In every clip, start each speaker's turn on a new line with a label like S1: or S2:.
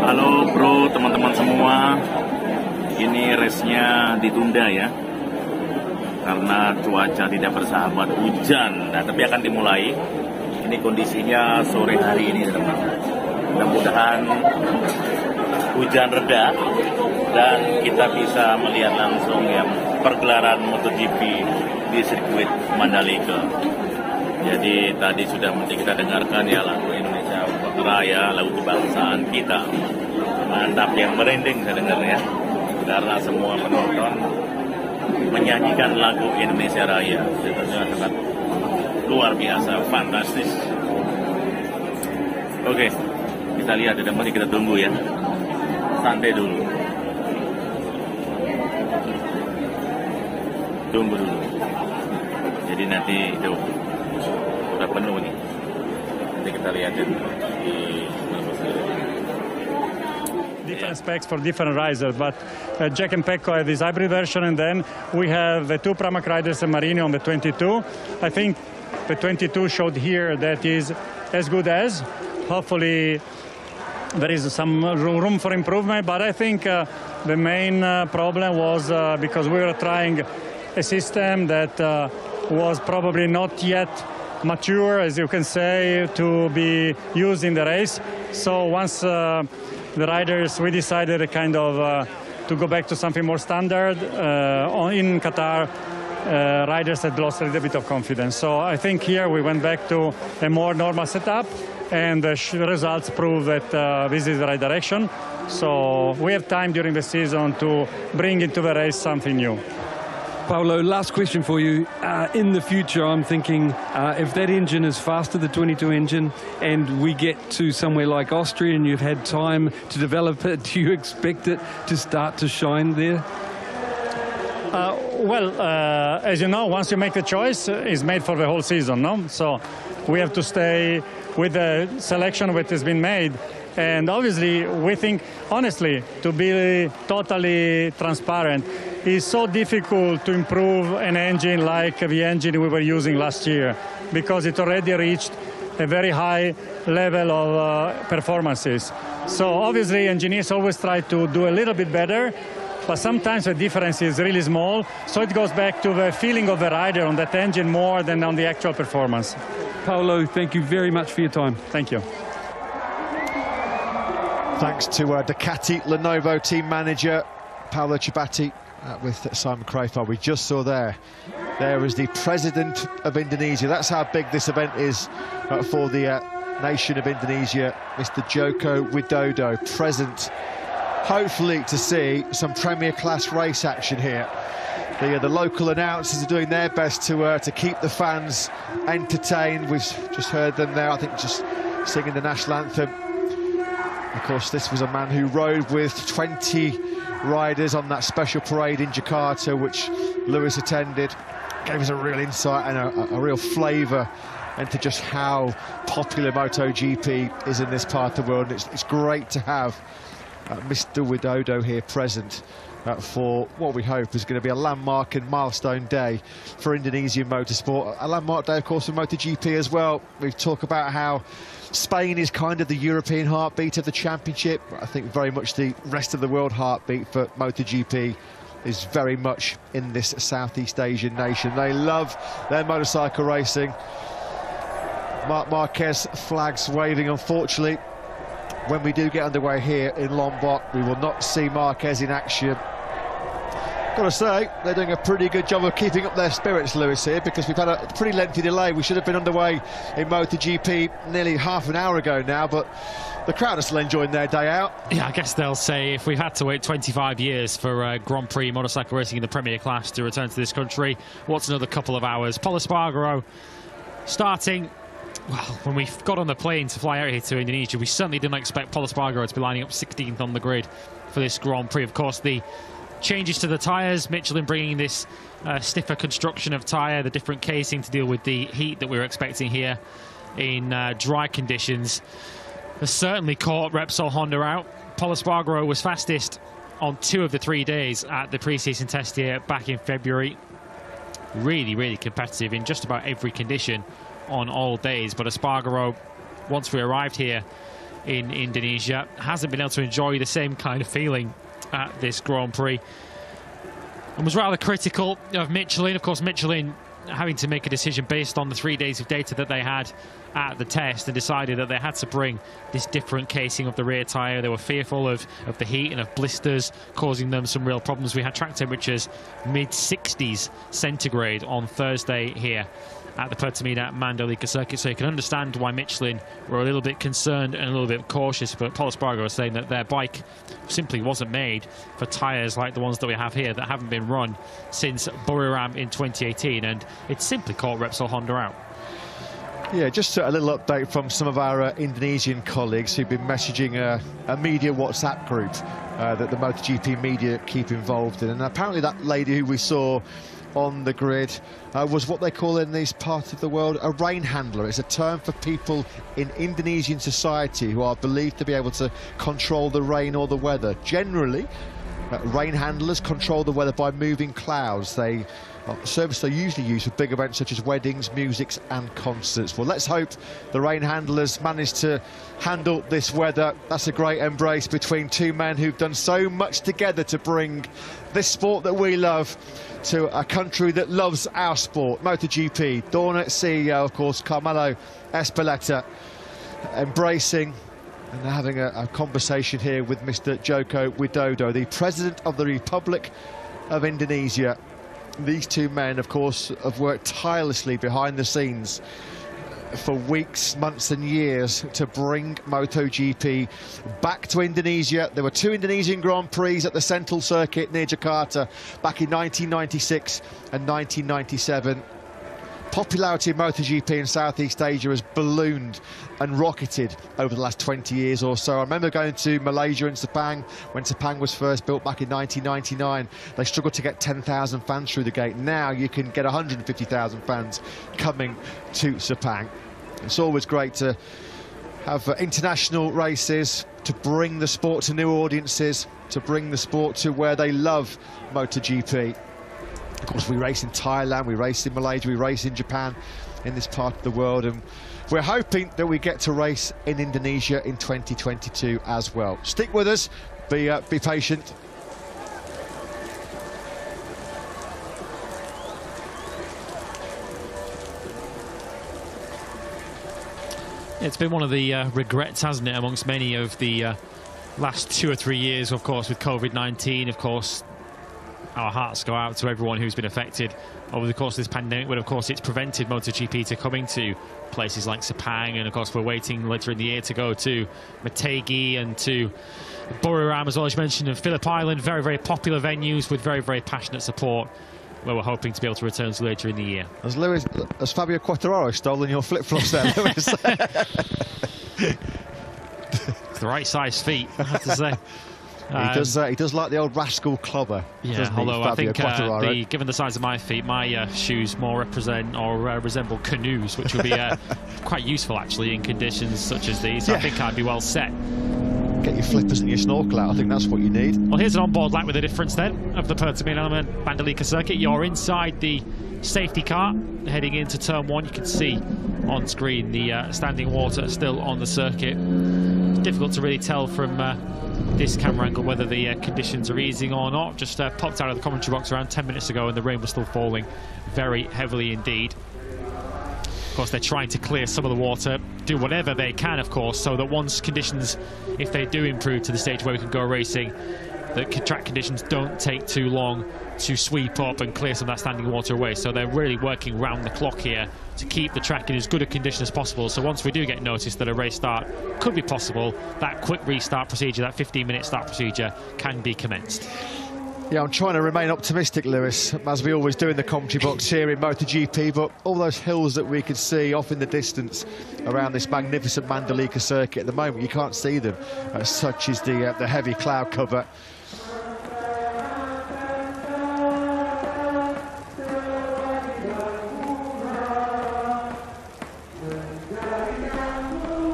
S1: Halo bro, teman-teman semua. Ini race-nya ditunda ya, karena cuaca tidak bersahabat, hujan. Nah, tapi akan dimulai. Ini kondisinya sore hari ini, teman. Mudah-mudahan hujan reda dan kita bisa melihat langsung yang pergelaran MotoGP di sirkuit Mandalika. Jadi tadi sudah kita dengarkan ya lagu Indonesia Raya, lagu kebangsaan kita. Mantap, yang merinding saya dengarnya, karena semua penonton menyanyikan lagu Indonesia Raya. Itu sangat luar biasa, fantastis. Oke, kita lihat, dan masih kita tunggu ya. Santai dulu. Tunggu dulu. Jadi nanti itu udah penuh nih. Nanti kita lihat ya.
S2: Different specs for different riders, but Jack and Pecco have this hybrid version, and then we have the two Pramac riders and Marini on the 22. I think the 22 showed here that is as good as. Hopefully there is some room for improvement, but I think the main problem was because we were trying a system that was probably not yet mature, as you can say, to be used in the race. So once the riders, we decided kind of to go back to something more standard. In Qatar, riders had lost a little bit of confidence. So I think here we went back to a more normal setup, and the results prove that this is the right direction. So we have time during the season to bring into the race something new.
S3: Paolo, last question for you. In the future, I'm thinking if that engine is faster, the 22 engine, and we get to somewhere like Austria and you've had time to develop it, do you expect it to start to shine there?
S2: As you know, once you make the choice, it's made for the whole season, no? So we have to stay with the selection that has been made. And obviously, we think, honestly, to be totally transparent, it's so difficult to improve an engine like the engine we were using last year, because it already reached a very high level of performances. So obviously, engineers always try to do a little bit better, but sometimes the difference is really small. So it goes back to the feeling of the rider on that engine more than on the actual performance.
S3: Paolo, thank you very much for your time.
S2: Thank you.
S4: Thanks to Ducati Lenovo team manager Paolo Ciabatti with Simon Crafar. We just saw there is the president of Indonesia. That's how big this event is for the nation of Indonesia, Mr. Joko Widodo, present, hopefully to see some premier class race action here. The local announcers are doing their best to keep the fans entertained. We've just heard them there, I think, just singing the national anthem. Of course, this was a man who rode with 20 riders on that special parade in Jakarta, which Lewis attended. Gave us a real insight and a real flavour into just how popular MotoGP is in this part of the world. And it's great to have Mr. Widodo here present for what we hope is going to be a landmark and milestone day for Indonesian motorsport. A landmark day, of course, for MotoGP as well. We've talked about how Spain is kind of the European heartbeat of the championship. I think very much the rest of the world heartbeat for MotoGP is very much in this Southeast Asian nation. They love their motorcycle racing. Marc Marquez flags waving. Unfortunately, when we do get underway here in Lombok, we will not see Marquez in action. Got to say, they're doing a pretty good job of keeping up their spirits, Lewis, here, because we've had a pretty lengthy delay. We should have been underway in MotoGP nearly half an hour ago now, but the crowd are still enjoying their day out.
S5: Yeah, I guess they'll say if we've had to wait 25 years for Grand Prix motorcycle racing in the Premier Class to return to this country, what's another couple of hours? Pol Espargaro starting. Well, when we got on the plane to fly out here to Indonesia, we certainly didn't expect Pol Espargaro to be lining up 16th on the grid for this Grand Prix. Of course, the changes to the tyres, Michelin bringing this stiffer construction of tyre, the different casing to deal with the heat that we were expecting here in dry conditions, has certainly caught Repsol Honda out. Pol Espargaro was fastest on 2 of the 3 days at the pre-season test here back in February. Really, really competitive in just about every condition on all days. But Espargaro, once we arrived here in Indonesia. Hasn't been able to enjoy the same kind of feeling at this Grand Prix, and was rather critical of Michelin. Of course, Michelin having to make a decision based on the 3 days of data that they had at the test, and decided that they had to bring this different casing of the rear tyre. They were fearful of the heat and of blisters causing them some real problems. We had track temperatures mid-60s centigrade on Thursday here at the Pertamina Mandalika circuit, so you can understand why Michelin were a little bit concerned and a little bit cautious. But Pol Espargaro was saying that their bike simply wasn't made for tyres like the ones that we have here that haven't been run since Buriram in 2018, and it simply caught Repsol Honda out.
S4: Yeah, just a little update from some of our Indonesian colleagues who've been messaging a media WhatsApp group that the MotoGP media keep involved in. And apparently that lady who we saw on the grid was what they call in this part of the world a rain handler. It's a term for people in Indonesian society who are believed to be able to control the rain or the weather. Generally, rain handlers control the weather by moving clouds. The service they usually use for big events such as weddings, musics and concerts. Well, let's hope the rain handlers manage to handle this weather. That's a great embrace between two men who've done so much together to bring this sport that we love to a country that loves our sport, MotoGP. Dorna CEO, of course, Carmelo Espeleta, embracing and having a conversation here with Mr. Joko Widodo, the President of the Republic of Indonesia. These two men, of course, have worked tirelessly behind the scenes for weeks, months and years to bring MotoGP back to Indonesia. There were two Indonesian Grand Prix at the Central Circuit near Jakarta back in 1996 and 1997. Popularity of MotoGP in Southeast Asia has ballooned and rocketed over the last 20 years or so. I remember going to Malaysia and Sepang when Sepang was first built back in 1999. They struggled to get 10,000 fans through the gate. Now you can get 150,000 fans coming to Sepang. It's always great to have international races, to bring the sport to new audiences, to bring the sport to where they love MotoGP. Of course, we race in Thailand, we race in Malaysia, we race in Japan, in this part of the world, and we're hoping that we get to race in Indonesia in 2022 as well. Stick with us, be patient.
S5: It's been one of the regrets, hasn't it, amongst many of the last 2 or 3 years, of course, with COVID-19. Of course, our hearts go out to everyone who's been affected over the course of this pandemic, but of course it's prevented MotoGP to coming to places like Sepang, and of course we're waiting later in the year to go to Motegi and to Buriram as well, as you mentioned, and Phillip Island. Very, very popular venues with very, very passionate support, where we're hoping to be able to return to later in the year.
S4: Has Fabio Quartararo stolen your flip-flops there, Lewis?
S5: It's the right size feet, I have to say.
S4: He does like the old rascal clobber.
S5: Yeah, although I think given the size of my feet, my shoes more resemble canoes, which would be quite useful actually in conditions such as these. So yeah. I think I'd be well set.
S4: Get your flippers and your snorkel out. I think that's what you need.
S5: Well, here's an onboard lap with the difference then of the Pertamina Mandalika circuit. You're inside the safety car heading into turn 1. You can see on screen the standing water still on the circuit. It's difficult to really tell from this camera angle whether the conditions are easing or not. Just popped out of the commentary box around 10 minutes ago and the rain was still falling very heavily indeed. Of course, they're trying to clear some of the water, do whatever they can, of course, so that once conditions, if they do improve to the stage where we can go racing, that track conditions don't take too long to sweep up and clear some of that standing water away. So they're really working round the clock here to keep the track in as good a condition as possible. So once we do get notice that a race start could be possible, that quick restart procedure, that 15-minute start procedure, can be commenced.
S4: Yeah, I'm trying to remain optimistic, Lewis, as we always do in the commentary box here in MotoGP, but all those hills that we can see off in the distance around this magnificent Mandalika circuit at the moment, you can't see them, such is the heavy cloud cover.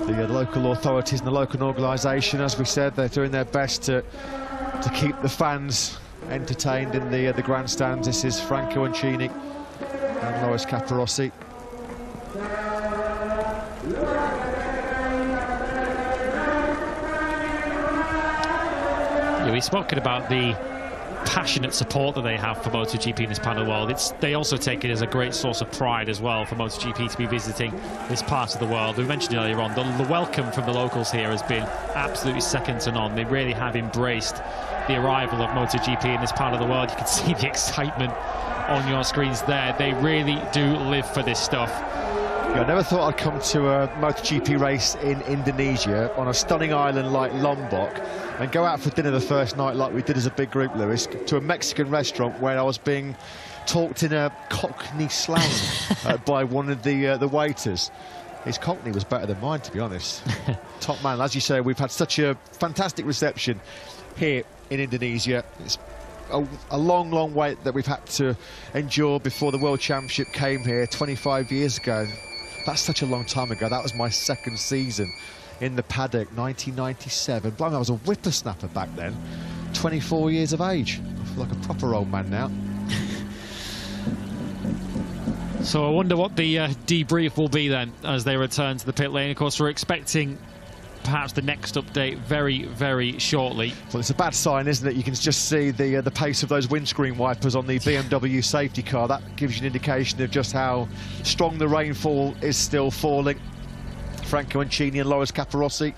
S4: The local authorities and the local organisation, as we said, they're doing their best to keep the fans entertained in the grandstands. This is Franco Uncini and Lois
S5: Yeah, we've spoken about the passionate support that they have for MotoGP in this part of the world. They also take it as a great source of pride as well for MotoGP to be visiting this part of the world. We mentioned earlier on, the welcome from the locals here has been absolutely second to none. They really have embraced the arrival of MotoGP in this part of the world. You can see the excitement on your screens there. They really do live for this stuff.
S4: Yeah, I never thought I'd come to a MotoGP race in Indonesia on a stunning island like Lombok and go out for dinner the first night like we did as a big group, Lewis, to a Mexican restaurant where I was being talked in a Cockney slang by one of the waiters. His Cockney was better than mine, to be honest. Top man. As you say, we've had such a fantastic reception here in Indonesia. It's a long wait that we've had to endure before the World Championship came here 25 years ago. That's such a long time ago. That was my second season in the paddock, 1997. Blimey, I was a whippersnapper back then, 24 years of age. I feel like a proper old man now.
S5: So I wonder what the debrief will be then as they return to the pit lane. Of course, we're expecting perhaps the next update very shortly.
S4: Well, it's a bad sign, isn't it? You can just see the pace of those windscreen wipers on the BMW safety car. That gives you an indication of just how strong the rainfall is still falling. Franco Ancini and Loris Capirossi,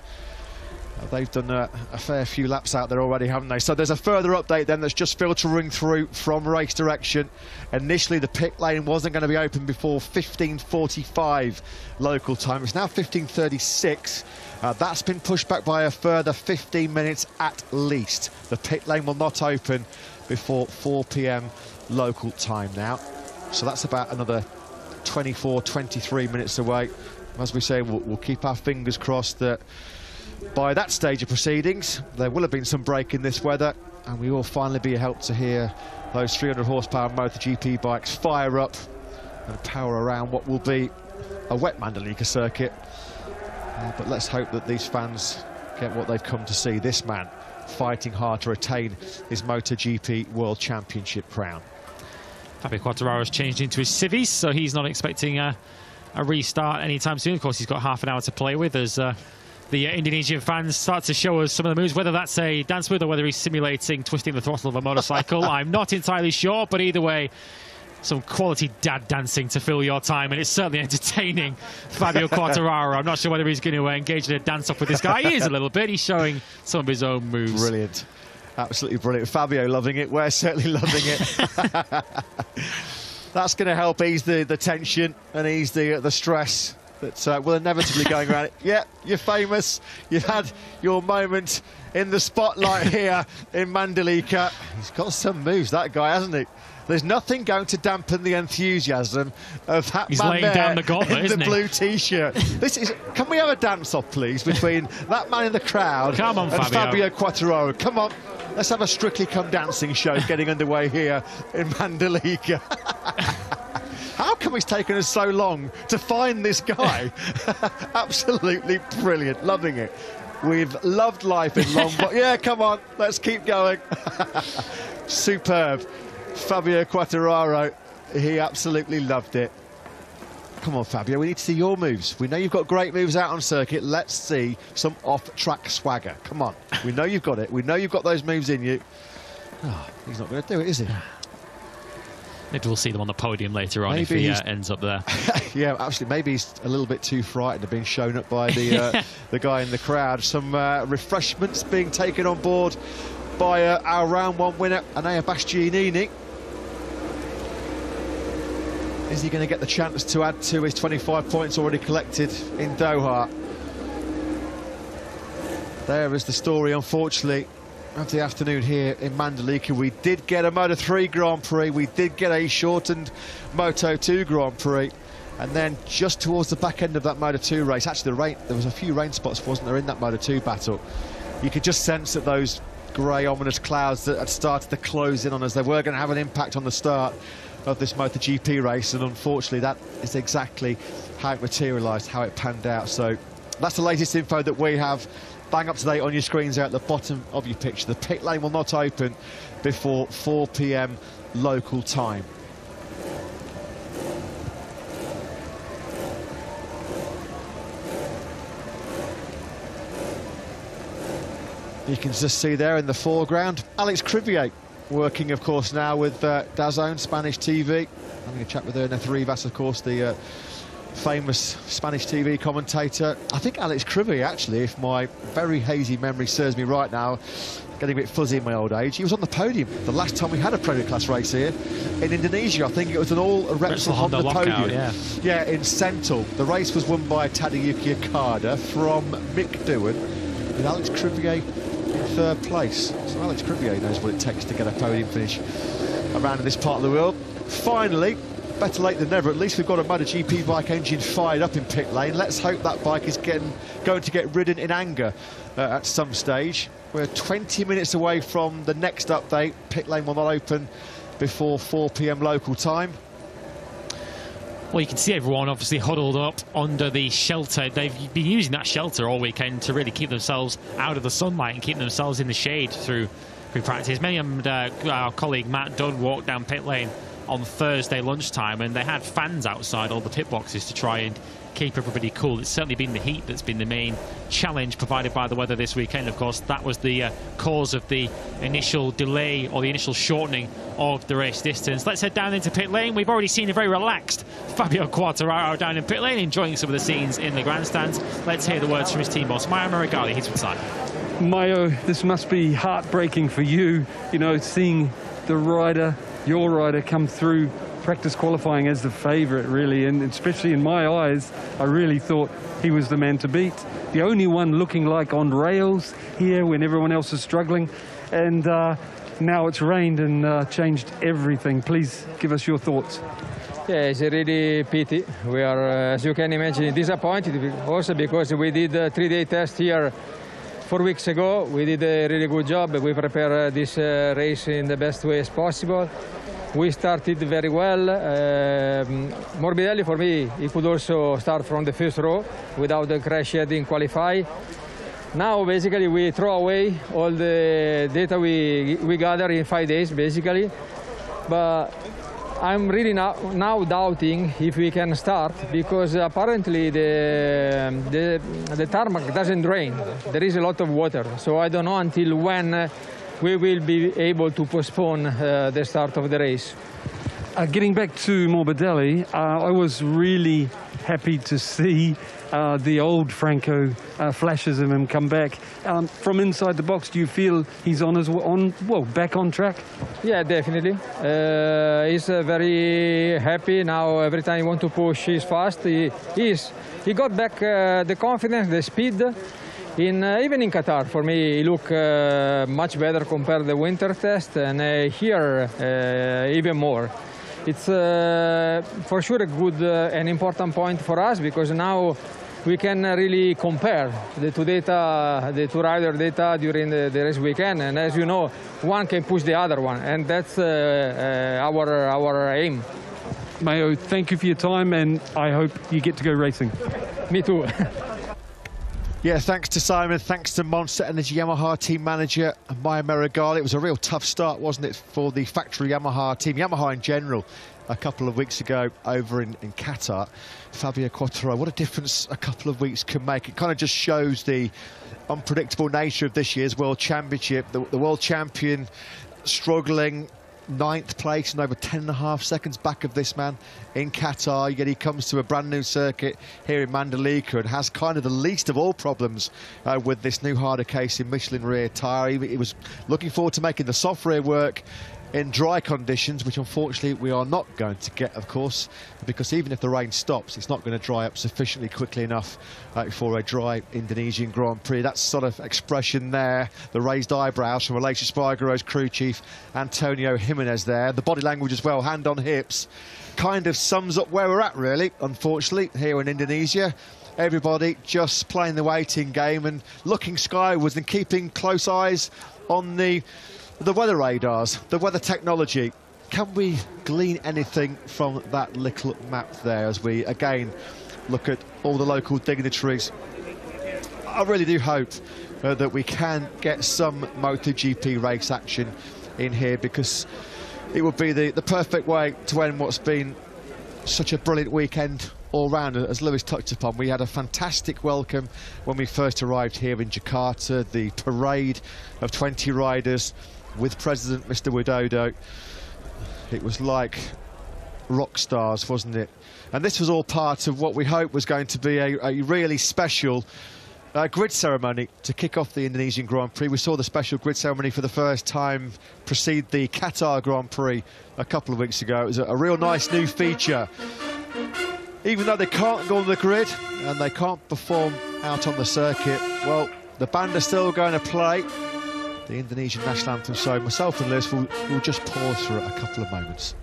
S4: they've done a fair few laps out there already, haven't they? So there's a further update then that's just filtering through from race direction. Initially, the pit lane wasn't going to be open before 15:45 local time. It's now 15:36. That's been pushed back by a further 15 minutes at least. The pit lane will not open before 4 p.m. local time now. So that's about another 23 minutes away. As we say, we'll keep our fingers crossed that by that stage of proceedings, there will have been some break in this weather, and we will finally be helped to hear those 300 horsepower MotoGP bikes fire up and power around what will be a wet Mandalika circuit. But let's hope that these fans get what they've come to see. This man fighting hard to retain his MotoGP World Championship crown.
S5: Fabio Quartararo's changed into his civvies, so he's not expecting a restart anytime soon. Of course, he's got half an hour to play with as the Indonesian fans start to show us some of the moves, whether that's a dance move or whether he's simulating twisting the throttle of a motorcycle. I'm not entirely sure, but either way, some quality dad dancing to fill your time, and it's certainly entertaining. Fabio Quartararo, I'm not sure whether he's going to engage in a dance-off with this guy. He is a little bit. He's showing some of his own moves.
S4: Brilliant. Absolutely brilliant. Fabio loving it. We're certainly loving it. That's going to help ease the tension and ease the stress that will inevitably going around it. Yeah, you're famous. You've had your moment in the spotlight here in Mandalika. He's got some moves, that guy, hasn't he? There's nothing going to dampen the enthusiasm of that
S5: He's
S4: man
S5: laying
S4: there
S5: down the gauntlet,
S4: in
S5: isn't
S4: the
S5: he?
S4: blue T-shirt. Can we have a dance-off, please, between that man in the crowd
S5: Come on,
S4: and
S5: Fabio
S4: Quartararo? Come on, let's have a Strictly Come Dancing show getting underway here in Mandalika. How come it's taken us so long to find this guy? Absolutely brilliant, loving it. We've loved life in Lombok. Yeah, come on, let's keep going. Superb. Fabio Quartararo, he absolutely loved it. Come on, Fabio, we need to see your moves. We know you've got great moves out on circuit. Let's see some off-track swagger. Come on, we know you've got it. We know you've got those moves in you. Oh, he's not going to do it, is he?
S5: Maybe we'll see them on the podium later on if he ends up there.
S4: Yeah, absolutely. Maybe he's a little bit too frightened of being shown up by the guy in the crowd. Some refreshments being taken on board by our round one winner, Enea Bastianini. Is he going to get the chance to add to his 25 points already collected in Doha? There is the story, unfortunately, of the afternoon here in Mandalika. We did get a Moto3 Grand Prix, we did get a shortened Moto2 Grand Prix, and then just towards the back end of that Moto2 race, actually there was a few rain spots, wasn't there, in that Moto2 battle. You could just sense that those grey ominous clouds that had started to close in on us, they were going to have an impact on the start of this MotoGP race, and unfortunately that is exactly how it materialised, how it panned out. So that's the latest info that we have. Bang up to date on your screens out at the bottom of your picture. The pit lane will not open before 4 p.m. local time. You can just see there in the foreground, Alex Crivier, working, of course, now with DAZN, Spanish TV. Having a chat with Ernest Rivas, of course, the famous Spanish TV commentator. I think Alex Crivier, actually, if my very hazy memory serves me right now, getting a bit fuzzy in my old age, he was on the podium the last time we had a Premier Class race here in Indonesia. I think it was an all Repsol Honda podium. Yeah, in Sentul. The race was won by Tadayuki Okada from Mick Doohan, with Alex Crivier in third place. So Alex Crivier knows what it takes to get a podium finish around in this part of the world. Finally, better late than never, at least we've got a MotoGP bike engine fired up in pit lane. Let's hope that bike is going to get ridden in anger at some stage. We're 20 minutes away from the next update. Pit lane will not open before 4 p.m. local time.
S5: Well, you can see everyone obviously huddled up under the shelter. They've been using that shelter all weekend to really keep themselves out of the sunlight and keep themselves in the shade through practice. Me and our colleague Matt Dunn walked down pit lane on Thursday lunchtime, and they had fans outside all the pit boxes to try and keep everybody cool. It's certainly been the heat that's been the main challenge provided by the weather this weekend. Of course, that was the cause of the initial delay or the initial shortening of the race distance. Let's head down into pit lane. We've already seen a very relaxed Fabio Quartararo down in pit lane, enjoying some of the scenes in the grandstands. Let's hear the words from his team boss, Maio Meregali. He's with side.
S3: Maio, this must be heartbreaking for you, you know, seeing the rider, your rider, come through practice qualifying as the favourite, really, and especially in my eyes, I really thought he was the man to beat. The only one looking like on rails here when everyone else is struggling, and now it's rained and changed everything. Please give us your thoughts.
S6: Yeah, it's a really pity. We are, as you can imagine, disappointed also because we did a 3-day test here 4 weeks ago. We did a really good job. We prepared this race in the best way as possible. We started very well. Morbidelli, for me, he could also start from the first row without the crash yet in qualify. Now, basically, we throw away all the data we gather in 5 days, basically. But I'm really now doubting if we can start, because apparently the tarmac doesn't drain. There is a lot of water, so I don't know until when we will be able to postpone the start of the race.
S3: Getting back to Morbidelli, I was really happy to see the old Franco flashes of him come back. From inside the box, do you feel he's back on track?
S6: Yeah, definitely. He's very happy now. Every time he wants to push, he's fast. He got back the confidence, the speed. Even in Qatar, for me, he looked much better compared to the winter test, and here even more. It's for sure a good and important point for us, because now we can really compare the two rider data during the race weekend, and as you know, one can push the other one, and that's our aim.
S3: Maio, thank you for your time, and I hope you get to go racing.
S6: Me too.
S4: Yeah, thanks to Simon, thanks to Monster Energy Yamaha team manager Maio Meregali. It was a real tough start, wasn't it, for the factory Yamaha team, Yamaha in general, a couple of weeks ago over in Qatar. Fabio Quartararo, what a difference a couple of weeks can make. It kind of just shows the unpredictable nature of this year's World Championship. The world champion struggling, 9th place and over 10.5 seconds back of this man in Qatar, yet he comes to a brand new circuit here in Mandalika and has kind of the least of all problems with this new harder case in Michelin rear tyre. He was looking forward to making the soft rear work in dry conditions, which unfortunately we are not going to get, of course, because even if the rain stops, it's not going to dry up sufficiently quickly enough for a dry Indonesian Grand Prix. That sort of expression there, the raised eyebrows from Aleix Espargaro's crew chief Antonio Jimenez there, the body language as well, hand on hips, kind of sums up where we're at, really, unfortunately, here in Indonesia. Everybody just playing the waiting game and looking skywards and keeping close eyes on the weather radars, the weather technology. Can we glean anything from that little map there as we again look at all the local dignitaries? I really do hope that we can get some MotoGP race action in here, because it would be the perfect way to end what's been such a brilliant weekend all round, as Lewis touched upon. We had a fantastic welcome when we first arrived here in Jakarta. The parade of 20 riders with President Mr. Widodo. It was like rock stars, wasn't it? And this was all part of what we hoped was going to be a really special grid ceremony to kick off the Indonesian Grand Prix. We saw the special grid ceremony for the first time precede the Qatar Grand Prix a couple of weeks ago. It was a real nice new feature. Even though they can't go on the grid and they can't perform out on the circuit, well, the band are still going to play the Indonesian national anthem. So myself and Lewis will just pause for a couple of moments.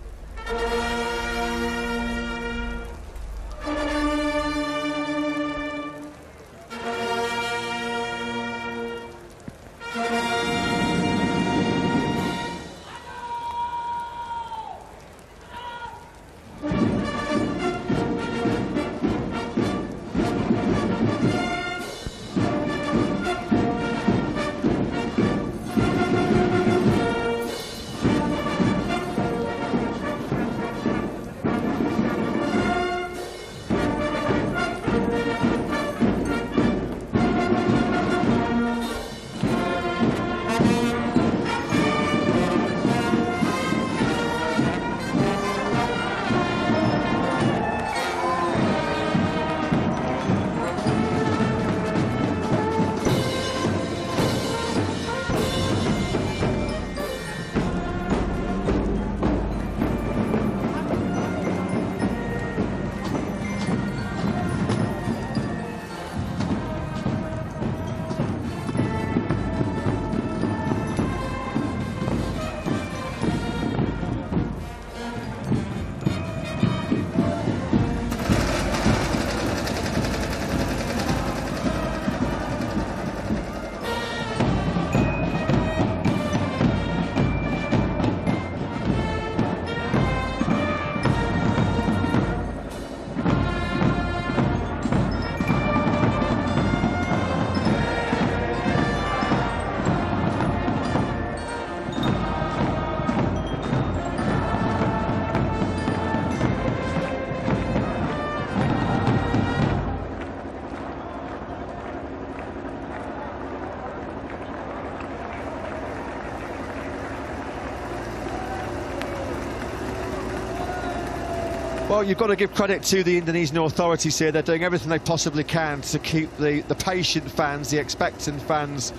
S4: Well, you've got to give credit to the Indonesian authorities here. They're doing everything they possibly can to keep the patient fans, the expectant fans,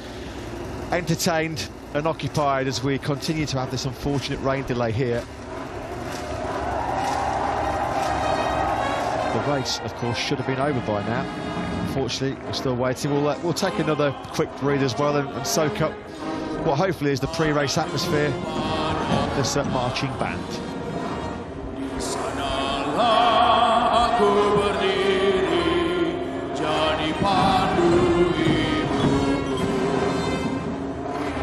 S4: entertained and occupied as we continue to have this unfortunate rain delay here. The race, of course, should have been over by now. Unfortunately, we're still waiting. We'll take another quick breathe as well and soak up what hopefully is the pre-race atmosphere of this marching band.
S7: Aku berdiri jadi pandu hidupku,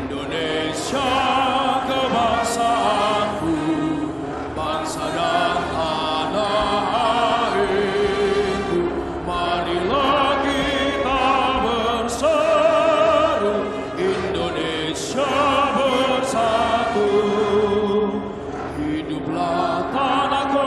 S7: Indonesia kebangsaanku, bangsa dan tanah airku. Marilah kita berseru, Indonesia bersatu. Hiduplah tanahku,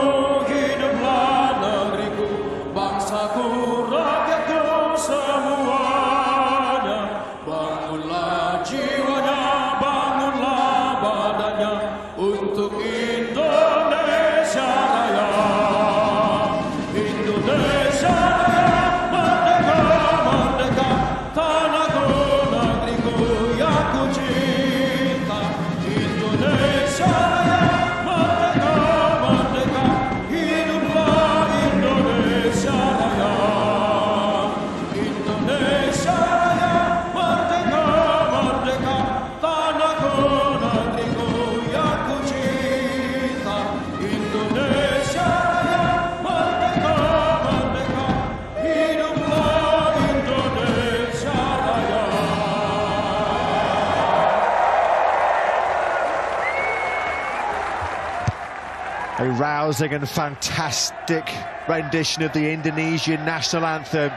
S7: hiduplah negeriku, bangsaku, rakyatku semuanya. Bangunlah jiwanya, bangunlah badannya untuk Indonesia Raya. Indonesia Raya, merdeka, merdeka, tanahku, negeriku yang ku cinta. Indonesia Raya, merdeka, merdeka, hiduplah Indonesia Raya. Indonesia Raya, merdeka, merdeka, tanahku, negeriku yang ku cinta. Indonesia Raya, merdeka, merdeka, hiduplah Indonesia Raya.
S4: A rousing and fantastic rendition of the Indonesian national anthem.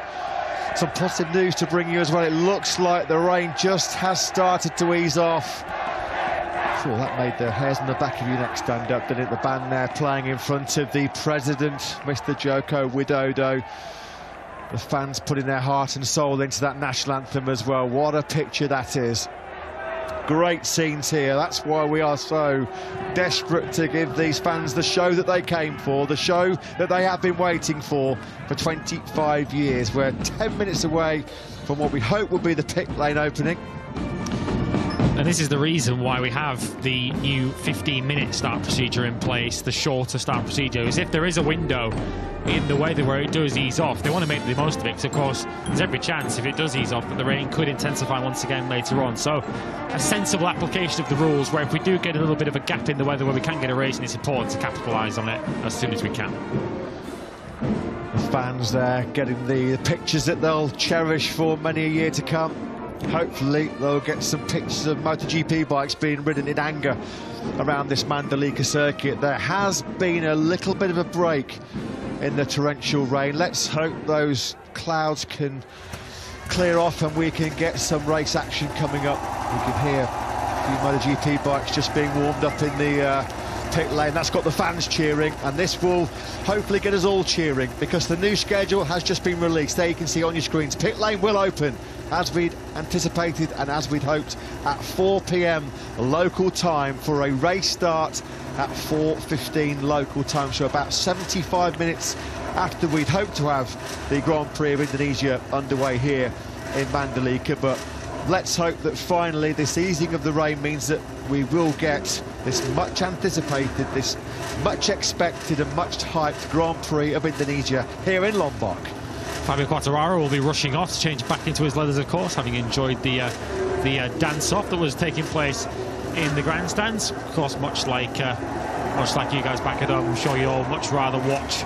S4: Some positive news to bring you as well. It looks like the rain just has started to ease off. Sure, that made the hairs on the back of your neck stand up, didn't it? The band there playing in front of the president, Mr. Joko Widodo. The fans putting their heart and soul into that national anthem as well. What a picture that is. Great scenes here. That's why we are so desperate to give these fans the show that they came for, the show that they have been waiting for 25 years. We're 10 minutes away from what we hope will be the pit lane opening.
S5: And this is the reason why we have the new 15-minute start procedure in place, the shorter start procedure, is if there is a window in the weather where it does ease off, they want to make the most of it, because of course there's every chance if it does ease off that the rain could intensify once again later on. So a sensible application of the rules, where if we do get a little bit of a gap in the weather where we can get a race, and it's important to capitalise on it as soon as we can.
S4: The fans there getting the pictures that they'll cherish for many a year to come. Hopefully they'll get some pictures of MotoGP bikes being ridden in anger around this Mandalika circuit. There has been a little bit of a break in the torrential rain. Let's hope those clouds can clear off and we can get some race action coming up. We can hear a few MotoGP bikes just being warmed up in the pit lane. That's got the fans cheering, and this will hopefully get us all cheering, because the new schedule has just been released. There you can see on your screens, pit lane will open as we'd anticipated and as we'd hoped at 4 p.m. local time for a race start at 4:15 local time, so about 75 minutes after we'd hoped to have the Grand Prix of Indonesia underway here in Mandalika. But let's hope that finally this easing of the rain means that we will get this much anticipated, this much expected and much hyped Grand Prix of Indonesia here in Lombok.
S5: Fabio Quartararo will be rushing off to change back into his leathers, of course, having enjoyed the dance-off that was taking place in the grandstands. Of course, much like you guys back at home, I'm sure you all much rather watch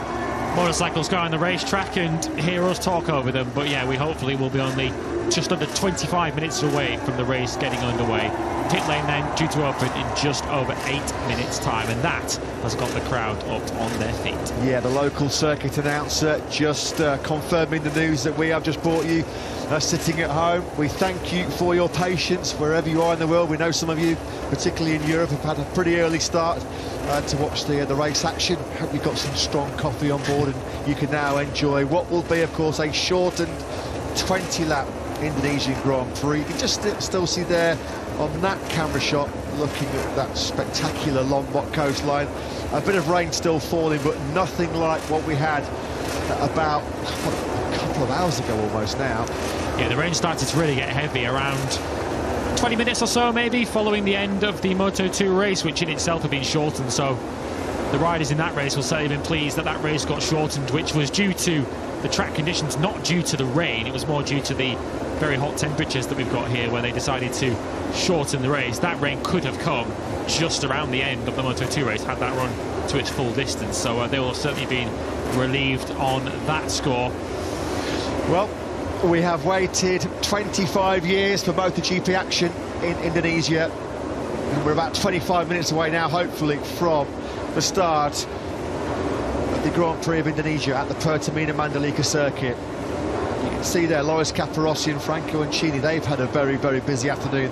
S5: motorcycles go on the racetrack and hear us talk over them. But yeah, we hopefully will be only just under 25 minutes away from the race getting underway. Pit lane then due to open in just over 8 minutes time, and that has got the crowd up on their feet.
S4: Yeah, the local circuit announcer just confirming the news that we have just brought you sitting at home. We thank you for your patience wherever you are in the world. We know some of you, particularly in Europe, have had a pretty early start to watch the race action. Hope you've got some strong coffee on board and you can now enjoy what will be, of course, a shortened 20-lap Indonesian Grand Prix. You can just still see there on that camera shot, looking at that spectacular Lombok coastline. A bit of rain still falling, but nothing like what we had about a couple of hours ago almost now.
S5: Yeah, the rain started to really get heavy around 20 minutes or so maybe following the end of the Moto2 race, which in itself had been shortened. So the riders in that race will certainly have been pleased that that race got shortened, which was due to the track conditions, not due to the rain. It was more due to the very hot temperatures that we've got here, where they decided to shorten the race. That rain could have come just around the end of the Moto2 race had that run to its full distance. So they will have certainly been relieved on that score.
S4: Well, we have waited 25 years for MotoGP action in Indonesia, and we're about 25 minutes away now, hopefully, from the start of the Grand Prix of Indonesia at the Pertamina Mandalika circuit. You can see there Loris Capirossi and Franco Ancini. They've had a very, very busy afternoon.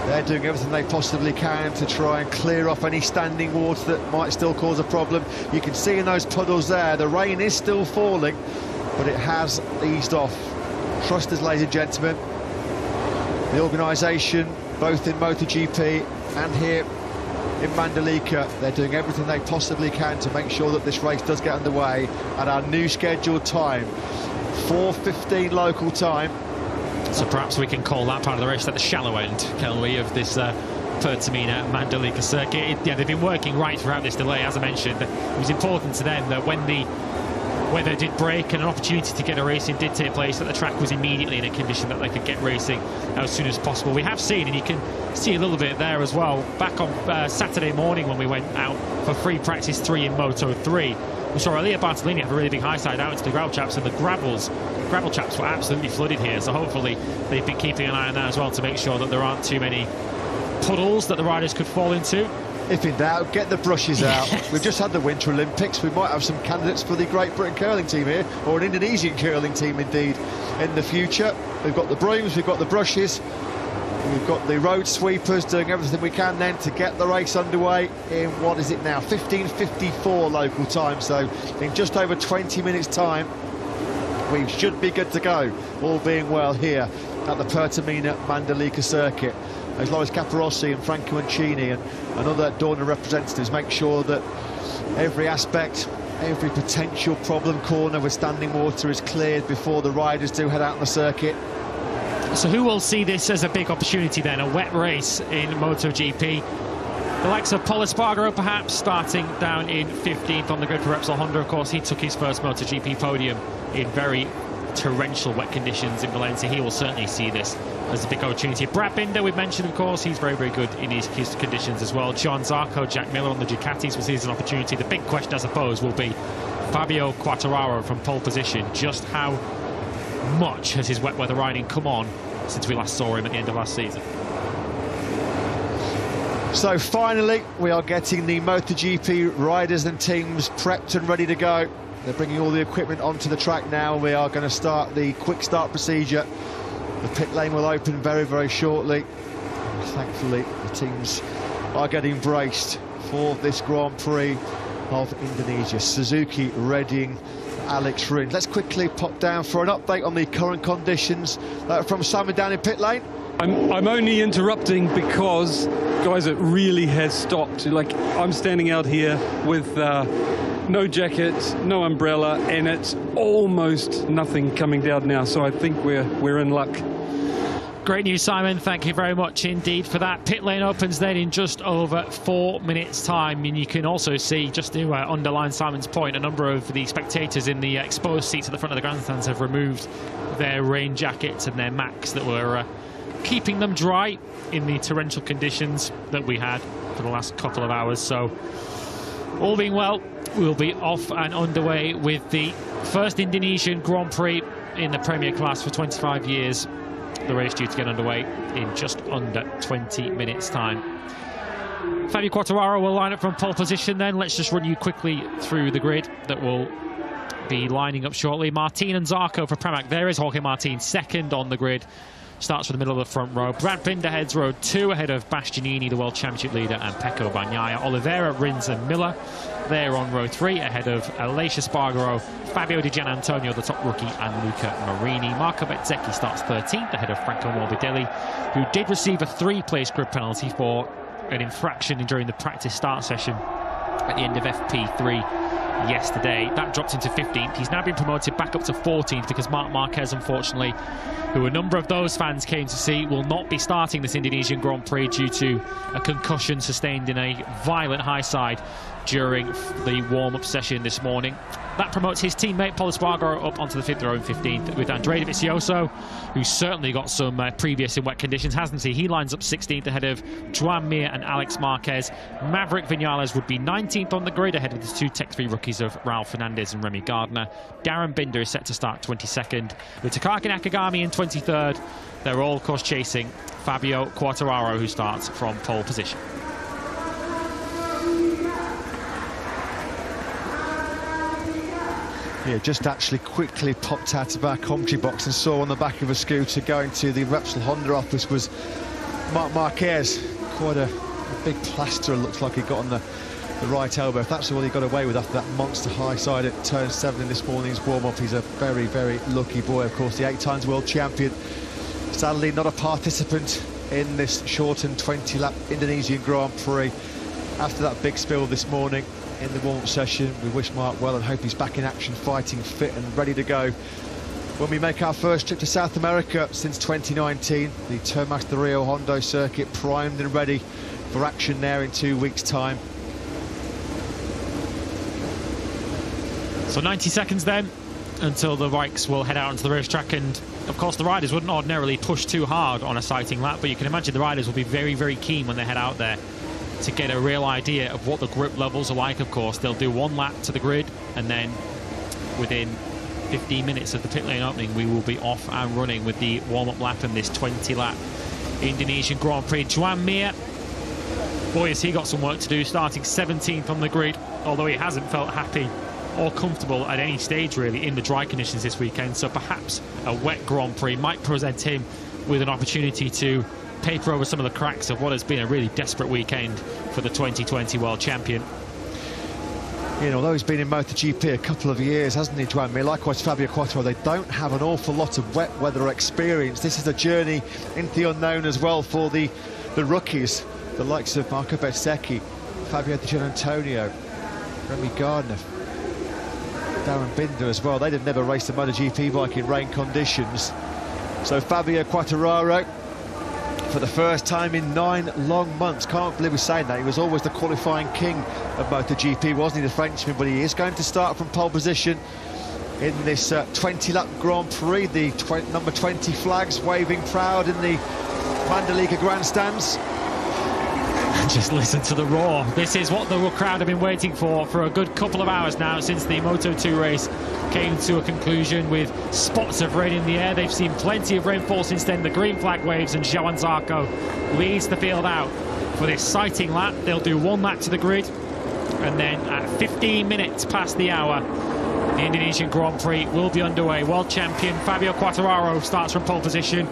S4: They're doing everything they possibly can to try and clear off any standing water that might still cause a problem. You can see in those puddles there, the rain is still falling, but it has eased off. Trust us, ladies and gentlemen. The organisation, both in MotoGP and here in Mandalika, they're doing everything they possibly can to make sure that this race does get underway at our new scheduled time, 4:15 local time.
S5: So perhaps we can call that part of the race at the shallow end, can we, of this Pertamina Mandalika circuit. Yeah, they've been working right throughout this delay, as I mentioned. It was important to them that when the weather did break and an opportunity to get a racing did take place, that the track was immediately in a condition that they could get racing as soon as possible. We have seen, and you can see a little bit there as well, back on Saturday morning when we went out for free practice 3 in Moto 3, we saw Elia Bartolini have a really big high side out into the gravel chaps, and the gravel chaps were absolutely flooded here. So hopefully they've been keeping an eye on that as well to make sure that there aren't too many puddles that the riders could fall into.
S4: If in doubt, get the brushes out. We've just had the Winter Olympics. We might have some candidates for the Great Britain curling team here, or an Indonesian curling team indeed, in the future. We've got the brooms, we've got the brushes. We've got the road sweepers doing everything we can then to get the race underway in, what is it now, 15:54 local time, so in just over 20 minutes time we should be good to go, all being well here at the Pertamina Mandalika circuit, as Loris Caparossi and Franco Mancini and other Dorna representatives make sure that every aspect, every potential problem corner with standing water is cleared before the riders do head out on the circuit.
S5: So who will see this as a big opportunity then, a wet race in MotoGP? The likes of Pol Espargaro perhaps starting down in 15th on the grid for Repsol Honda. Of course, he took his first MotoGP podium in very torrential wet conditions in Valencia. He will certainly see this as a big opportunity. Brad Binder, we've mentioned, of course, he's very, very good in his conditions as well. John Zarco, Jack Miller on the Ducatis will see this as an opportunity. The big question, I suppose, will be Fabio Quartararo from pole position. Just how much has his wet weather riding come on since we last saw him at the end of last season?
S4: So finally we are getting the MotoGP riders and teams prepped and ready to go. They're bringing all the equipment onto the track now. We are going to start the quick start procedure. The pit lane will open very, very shortly. Thankfully the teams are getting braced for this Grand Prix of Indonesia. Suzuki, Redding, Alex Rins. Let's quickly pop down for an update on the current conditions from Simon down in pit lane.
S3: I'm only interrupting because, guys, it really has stopped. Like, I'm standing out here with no jacket, no umbrella, and it's almost nothing coming down now. So I think we're in luck.
S5: Great news, Simon. Thank you very much indeed for that. Pit lane opens then in just over 4 minutes' time. And you can also see, just to underline Simon's point, a number of the spectators in the exposed seats at the front of the grandstands have removed their rain jackets and their Macs that were keeping them dry in the torrential conditions that we had for the last couple of hours. So, all being well, we'll be off and underway with the first Indonesian Grand Prix in the Premier class for 25 years. The race due to get underway in just under 20 minutes' time. Fabio Quartararo will line up from pole position then. Let's just run you quickly through the grid that will be lining up shortly. Martin and Zarco for Pramac. There is Jorge Martin, second on the grid. Starts from the middle of the front row. Brad Binder heads row 2 ahead of Bastianini, the World Championship leader, and Pecco Bagnaia. Oliveira, Rins and Miller there on row 3 ahead of Aleix Espargaro, Fabio Di Gianantonio, the top rookie, and Luca Marini. Marco Bezzecchi starts 13th ahead of Franco Morbidelli, who did receive a 3-place grid penalty for an infraction during the practice start session at the end of FP3 yesterday. That dropped into 15th. He's now been promoted back up to 14th because Marc Marquez, unfortunately, who a number of those fans came to see, will not be starting this Indonesian Grand Prix due to a concussion sustained in a violent high side during the warm-up session this morning. That promotes his teammate Pol Espargaro up onto the 5th row in 15th with Andrea Dovizioso, who's certainly got some previous in wet conditions, hasn't he? He lines up 16th ahead of Joan Mir and Alex Marquez. Maverick Vinales would be 19th on the grid ahead of the 2 Tech 3 rookies of Raul Fernandez and Remy Gardner. Darren Binder is set to start 22nd with Takaki Nakagami in 23rd. They're all, of course, chasing Fabio Quartararo, who starts from pole position.
S4: Yeah, just actually quickly popped out of our commentary box and saw on the back of a scooter going to the Repsol Honda office was Marc Marquez. Quite a big plaster, it looks like he got on the right elbow. If that's all he got away with after that monster high side at turn 7 in this morning's warm-up, he's a very, very lucky boy. Of course, the 8-times world champion, sadly not a participant in this shortened 20-lap Indonesian Grand Prix. After that big spill this morning in the warm-up session, we wish Mark well and hope he's back in action, fighting fit and ready to go when we make our first trip to South America since 2019. The Termas de Rio Hondo circuit primed and ready for action there in 2 weeks' time.
S5: So 90 seconds then until the bikes will head out onto the racetrack, and of course the riders wouldn't ordinarily push too hard on a sighting lap, but you can imagine the riders will be very, very keen when they head out there to get a real idea of what the grip levels are like. Of course, they'll do 1 lap to the grid, and then within 15 minutes of the pit lane opening, we will be off and running with the warm-up lap in this 20-lap Indonesian Grand Prix. Joan Mir, boy, has he got some work to do, starting 17th on the grid, although he hasn't felt happy or comfortable at any stage, really, in the dry conditions this weekend. So perhaps a wet Grand Prix might present him with an opportunity to paper over some of the cracks of what has been a really desperate weekend for the 2020 world champion.
S4: You know, although he's been in MotoGP a couple of years, hasn't he, Joan? Likewise, Fabio Quartararo, they don't have an awful lot of wet weather experience. This is a journey into the unknown as well for the rookies, the likes of Marco Bezzecchi, Fabio Di Giannantonio, Remy Gardner, Darren Binder as well. They'd have never raced a MotoGP bike in rain conditions. So Fabio Quartararo, for the first time in 9 long months, can't believe we're saying that. He was always the qualifying king of MotoGP, wasn't he, the Frenchman? But he is going to start from pole position in this 20-lap Grand Prix. The number 20 flags waving proud in the Mandalika grandstands.
S5: Just listen to the roar. This is what the crowd have been waiting for a good couple of hours now, since the Moto2 race came to a conclusion with spots of rain in the air. They've seen plenty of rainfall since then. The green flag waves, and Joan Zarco leads the field out for this sighting lap. They'll do 1 lap to the grid, and then at 15 minutes past the hour, the Indonesian Grand Prix will be underway. World champion Fabio Quartararo starts from pole position.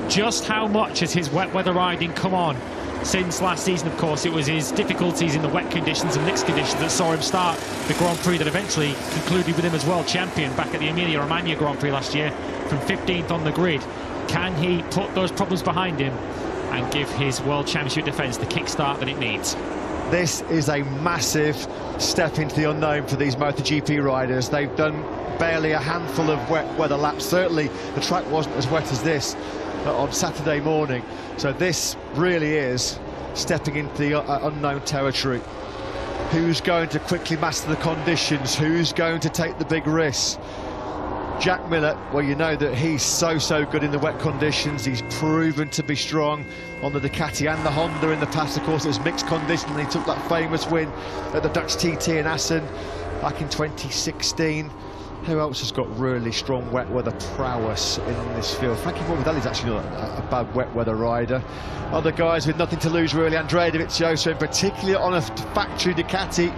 S5: Just how much has his wet weather riding come on since last season? Of course, it was his difficulties in the wet conditions and mixed conditions that saw him start the Grand Prix that eventually concluded with him as world champion back at the Emilia-Romagna Grand Prix last year from 15th on the grid. Can he put those problems behind him and give his world championship defence the kickstart that it needs?
S4: This is a massive step into the unknown for these MotoGP riders. They've done barely a handful of wet weather laps. Certainly the track wasn't as wet as this on Saturday morning. So this really is stepping into the unknown territory. Who's going to quickly master the conditions? Who's going to take the big risks? Jack Miller, well, you know that he's so good in the wet conditions. He's proven to be strong on the Ducati and the Honda in the past. Of course, it was mixed conditions, and he took that famous win at the Dutch TT in Assen back in 2016. Who else has got really strong wet weather prowess in this field? Frankie Morbidelli's actually not a bad wet weather rider. Other guys with nothing to lose, really. Andrea Dovizioso, in particular on a factory Ducati,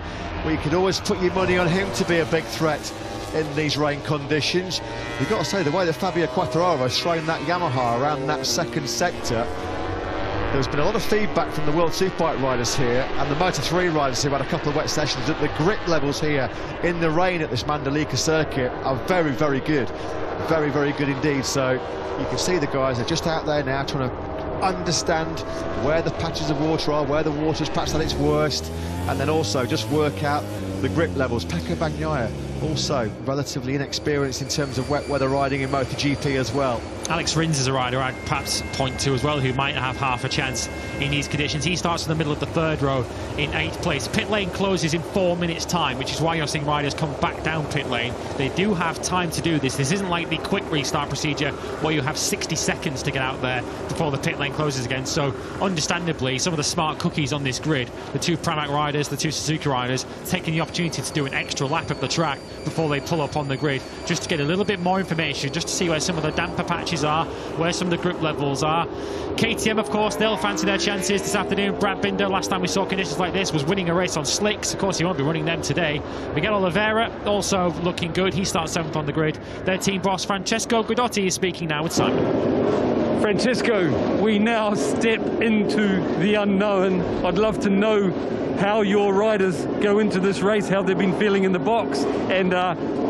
S4: where you could always put your money on him to be a big threat in these rain conditions. You've got to say, the way that Fabio Quartararo has thrown that Yamaha around that second sector, there's been a lot of feedback from the World Superbike riders here and the Moto3 riders who've had a couple of wet sessions that the grip levels here in the rain at this Mandalika circuit are very good. Very good indeed. So you can see the guys are just out there now trying to understand where the patches of water are, where the water's perhaps at its worst, and then also just work out the grip levels. Pecco Bagnaia, also relatively inexperienced in terms of wet weather riding in MotoGP as well.
S5: Alex Rins is a rider I'd perhaps point to as well, who might have half a chance in these conditions. He starts in the middle of the 3rd row in 8th place. Pit lane closes in 4 minutes time, which is why you're seeing riders come back down pit lane. They do have time to do this. This isn't like the quick restart procedure where you have 60 seconds to get out there before the pit lane closes again. So understandably, some of the smart cookies on this grid, the 2 Pramac riders, the 2 Suzuki riders, taking the opportunity to do an extra lap of the track before they pull up on the grid, just to get a little bit more information, just to see where some of the damper patches are, where some of the grip levels are. KTM, of course, they'll fancy their chances this afternoon. Brad Binder, last time we saw conditions like this, was winning a race on slicks. Of course, he won't be running them today. Miguel Oliveira also looking good. He starts 7th on the grid. Their team boss, Francesco Guidotti, is speaking now with Simon.
S3: Francesco, we now step into the unknown. I'd love to know how your riders go into this race, how they've been feeling in the box, and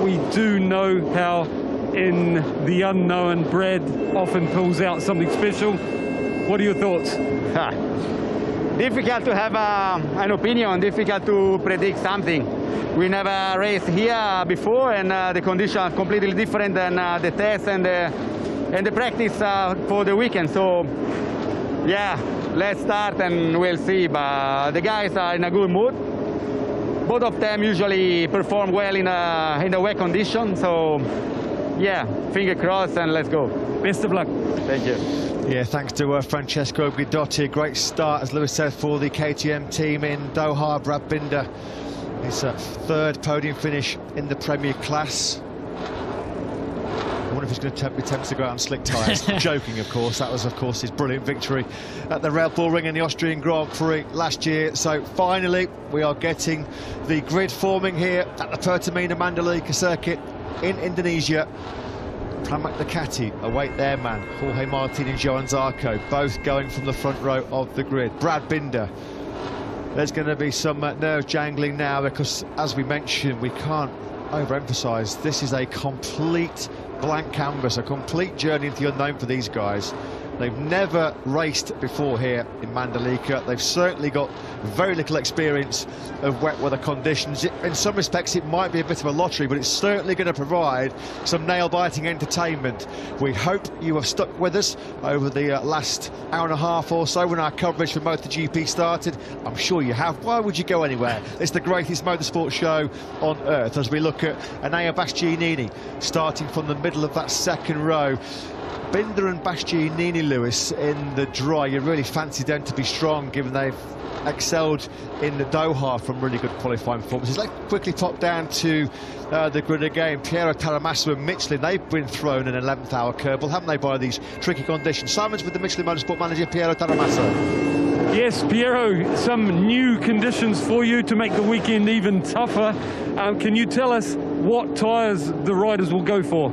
S3: we do know how in the unknown Brad often pulls out something special. What are your thoughts?
S8: Difficult to have an opinion, difficult to predict something. We never raced here before, and the conditions are completely different than the test and the practice for the weekend. So yeah, let's start and we'll see. But the guys are in a good mood. Both of them usually perform well in the wet conditions. So yeah, finger crossed and let's go.
S3: Best of luck.
S8: Thank you.
S4: Yeah, thanks to Francesco Guidotti. Great start, as Lewis said, for the KTM team in Doha. Brad Binder, his 3rd podium finish in the Premier class. I wonder if he's going to be tempted to go out on slick tyres. Joking, of course. That was, of course, his brilliant victory at the Red Bull Ring in the Austrian Grand Prix last year. So finally, we are getting the grid forming here at the Pertamina Mandalika circuit in Indonesia. Pramac Ducati await their man, Jorge Martin and Johan Zarco, both going from the front row of the grid. Brad Binder. There's going to be some nerve jangling now because, as we mentioned, we can't overemphasise, this is a complete blank canvas, a complete journey into the unknown for these guys. They've never raced before here in Mandalika. They've certainly got very little experience of wet weather conditions. In some respects, it might be a bit of a lottery, but it's certainly going to provide some nail-biting entertainment. We hope you have stuck with us over the last hour and a half or so when our coverage for MotoGP started. I'm sure you have. Why would you go anywhere? It's the greatest motorsport show on earth as we look at Enea Bastianini starting from the middle of that second row. Binder and Bastianini, Lewis, in the dry, you really fancy them to be strong given they've excelled in the Doha from really good qualifying performances. Let's quickly pop down to the grid again. Piero Taramasso and Michelin, they've been thrown an 11th hour curveball, haven't they, by these tricky conditions? Simon's with the Michelin Motorsport manager, Piero Taramasso.
S3: Yes, Piero, some new conditions for you to make the weekend even tougher. Can you tell us what tyres the riders will go for?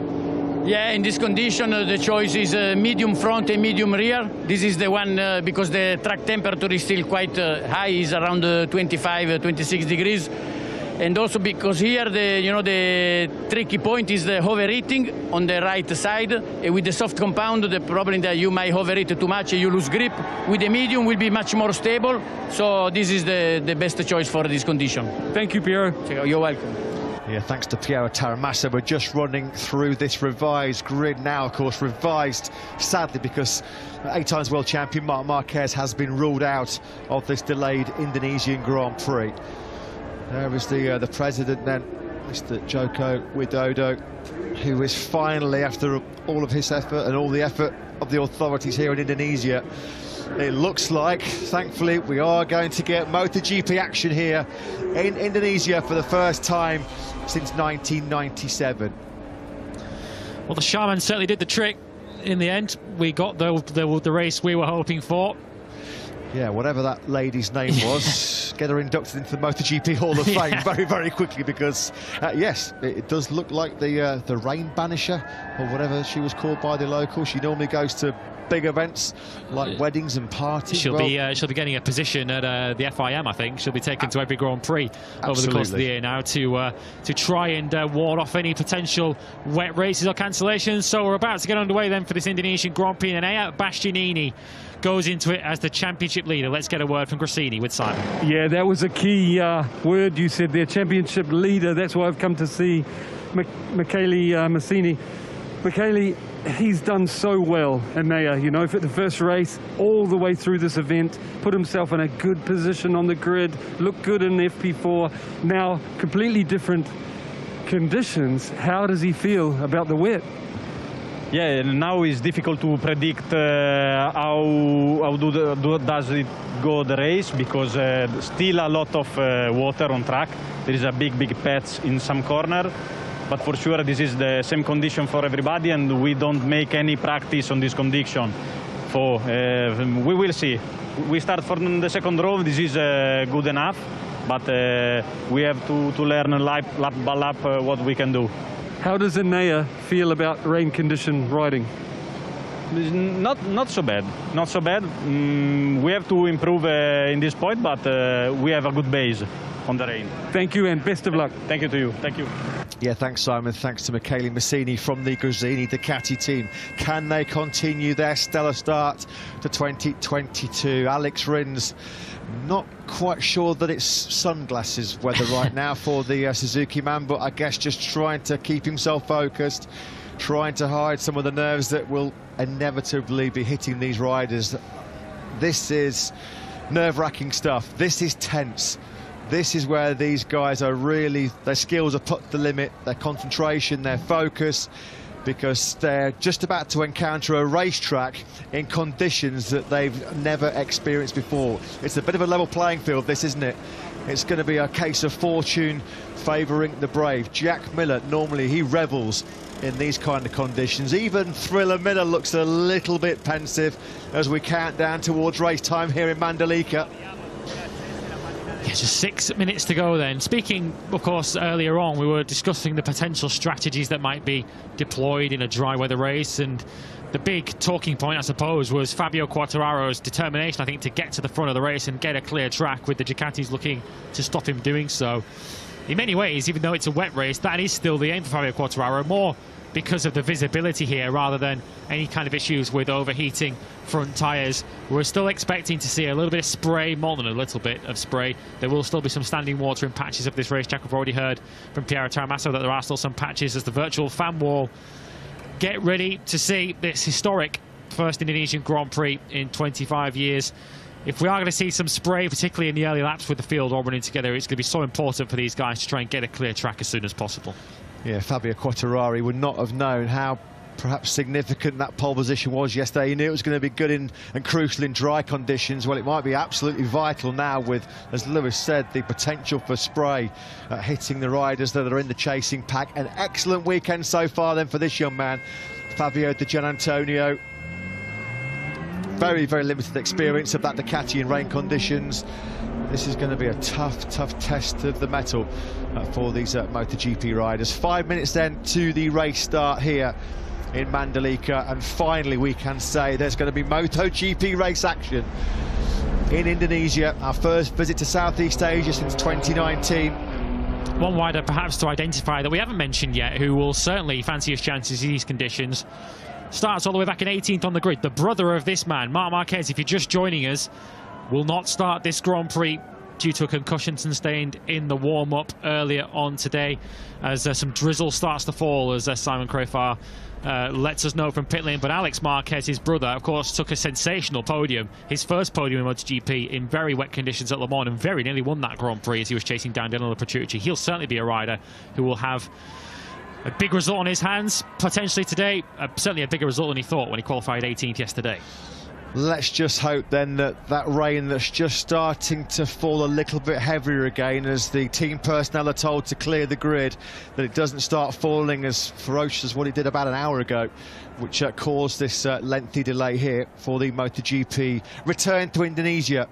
S9: Yeah, in this condition, the choice is medium front and medium rear. This is the one because the track temperature is still quite high, is around 25, 26 degrees. And also because here, the tricky point is the overheating on the right side. With the soft compound, the problem that you might overheat too much, you lose grip. With the medium, will be much more stable. So this is the best choice for this condition.
S3: Thank you, Piero.
S9: You're welcome.
S4: Yeah, thanks to Piero Taramasso. We're just running through this revised grid now, of course, revised, sadly, because 8 times world champion Marc Marquez has been ruled out of this delayed Indonesian Grand Prix. There is the president then, Mr. Joko Widodo, who is finally, after all of his effort and all the effort of the authorities here in Indonesia, it looks like, thankfully, we are going to get MotoGP action here in Indonesia for the first time since 1997.
S5: Well, the Shaman certainly did the trick in the end. We got the race we were hoping for.
S4: Yeah, whatever that lady's name was, get her inducted into the MotoGP Hall of Fame very, very quickly, because, yes, it does look like the Rain Banisher, or whatever she was called by the locals. She normally goes to big events like weddings and parties.
S5: She'll be getting a position at the FIM, I think. She'll be taken to every Grand Prix over the course of the year now to try and ward off any potential wet races or cancellations. So we're about to get underway then for this Indonesian Grand Prix, and Enea Bastianini goes into it as the championship leader. Let's get a word from Grassini with Simon.
S3: Yeah, that was a key word you said there, championship leader. That's why I've come to see Michele Massini. Michele, he's done so well, Enea, for the first race, all the way through this event, put himself in a good position on the grid, looked good in FP4. Now, completely different conditions. How does he feel about the wet?
S10: Yeah, now it's difficult to predict how does it go the race, because still a lot of water on track. There is a big patch in some corner. But for sure, this is the same condition for everybody, and we don't make any practice on this condition. So we will see. We start from the second row. This is good enough, but we have to learn lap by lap what we can do.
S3: How does Enea feel about rain condition riding?
S10: Not so bad. Not so bad. We have to improve in this point, but we have a good base on the rain.
S3: Thank you, and best of luck.
S10: Thank you to you. Thank you.
S4: Yeah, thanks, Simon. Thanks to Michele Massini from the Grassini Ducati team. Can they continue their stellar start to 2022? Alex Rins, not quite sure that it's sunglasses weather right now for the Suzuki man, but I guess just trying to keep himself focused, trying to hide some of the nerves that will inevitably be hitting these riders. This is nerve-wracking stuff. This is tense. This is where these guys are really, their skills are put to the limit, their concentration, their focus, because they're just about to encounter a racetrack in conditions that they've never experienced before. It's a bit of a level playing field, this, isn't it? It's going to be a case of fortune favouring the brave. Jack Miller, normally he revels in these kind of conditions. Even Thriller Miller looks a little bit pensive as we count down towards race time here in Mandalika.
S5: Yeah, just 6 minutes to go then. Speaking, of course, earlier on, we were discussing the potential strategies that might be deployed in a dry weather race, and the big talking point, I suppose, was Fabio Quartararo's determination, I think, to get to the front of the race and get a clear track, with the Ducatis looking to stop him doing so. In many ways, even though it's a wet race, that is still the aim for Fabio Quartararo, more because of the visibility here rather than any kind of issues with overheating front tyres. We're still expecting to see a little bit of spray, more than a little bit of spray. There will still be some standing water in patches of this racetrack. We've already heard from Piero Taramasso that there are still some patches as the virtual fan wall. Get ready to see this historic first Indonesian Grand Prix in 25 years. If we are going to see some spray, particularly in the early laps with the field all running together, it's going to be so important for these guys to try and get a clear track as soon as possible. Yeah,
S4: Fabio Quartararo would not have known how perhaps significant that pole position was yesterday. He knew it was going to be good and crucial in dry conditions. Well, it might be absolutely vital now with, as Lewis said, the potential for spray hitting the riders that are in the chasing pack. An excellent weekend so far then for this young man, Fabio Di Giannantonio. Very, very limited experience of that Ducati in rain conditions. This is going to be a tough test of the mettle for these MotoGP riders. 5 minutes then to the race start here in Mandalika, and finally we can say there's going to be MotoGP race action in Indonesia. Our first visit to Southeast Asia since 2019.
S5: One rider perhaps to identify that we haven't mentioned yet, who will certainly fancy his chances in these conditions. Starts all the way back in 18th on the grid. The brother of this man, Marc Marquez, if you're just joining us, will not start this Grand Prix due to a concussion sustained in the warm-up earlier on today, as some drizzle starts to fall, as Simon Crafar lets us know from pit lane. But Alex Marquez, his brother, of course, took a sensational podium, his first podium in MotoGP in very wet conditions at Le Mans, and very nearly won that Grand Prix as he was chasing down Danilo Petrucci. He'll certainly be a rider who will have a big result on his hands potentially today. Certainly a bigger result than he thought when he qualified 18th yesterday.
S4: Let's just hope then that that rain that's just starting to fall a little bit heavier again, as the team personnel are told to clear the grid, that it doesn't start falling as ferocious as what it did about an hour ago, which caused this lengthy delay here for the MotoGP return to Indonesia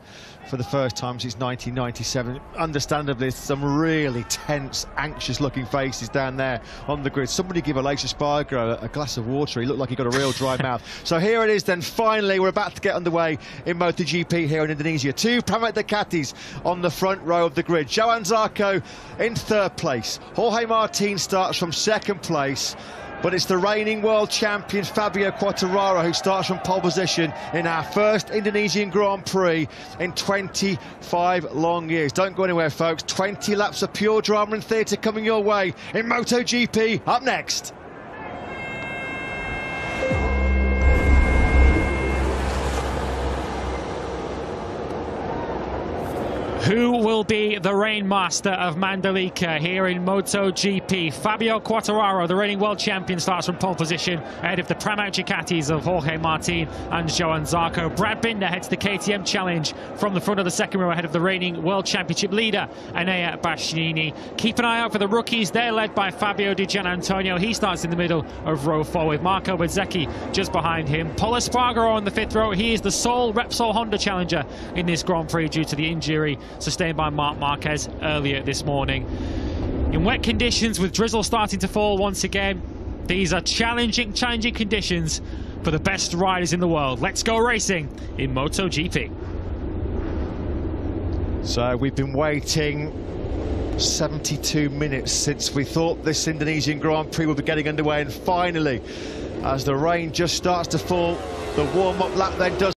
S4: for the first time since 1997. Understandably, some really tense, anxious-looking faces down there on the grid. Somebody give Aleix Espargaro a glass of water. He looked like he got a real dry mouth. So here it is then, finally, we're about to get underway in MotoGP here in Indonesia. Two Pramac Ducatis on the front row of the grid. Johann Zarco in third place. Jorge Martin starts from second place. But it's the reigning world champion Fabio Quartararo who starts from pole position in our first Indonesian Grand Prix in 25 long years. Don't go anywhere, folks. 20 laps of pure drama and theatre coming your way in MotoGP. Up next.
S5: Who will be the rainmaster of Mandalika here in MotoGP? Fabio Quartararo, the reigning world champion, starts from pole position ahead of the Pramac Ducatis of Jorge Martin and Johann Zarco. Brad Binder heads the KTM Challenge from the front of the second row ahead of the reigning world championship leader, Enea Bastianini. Keep an eye out for the rookies. They're led by Fabio Di Giannantonio. He starts in the middle of row 4 with Marco Bezzecchi just behind him. Pol Espargaro on the 5th row. He is the sole Repsol Honda challenger in this Grand Prix due to the injury sustained by Marc Marquez earlier this morning. In wet conditions, with drizzle starting to fall once again, these are challenging conditions for the best riders in the world. Let's go racing in MotoGP.
S4: So we've been waiting 72 minutes since we thought this Indonesian Grand Prix would be getting underway, and finally, as the rain just starts to fall, the warm-up lap then does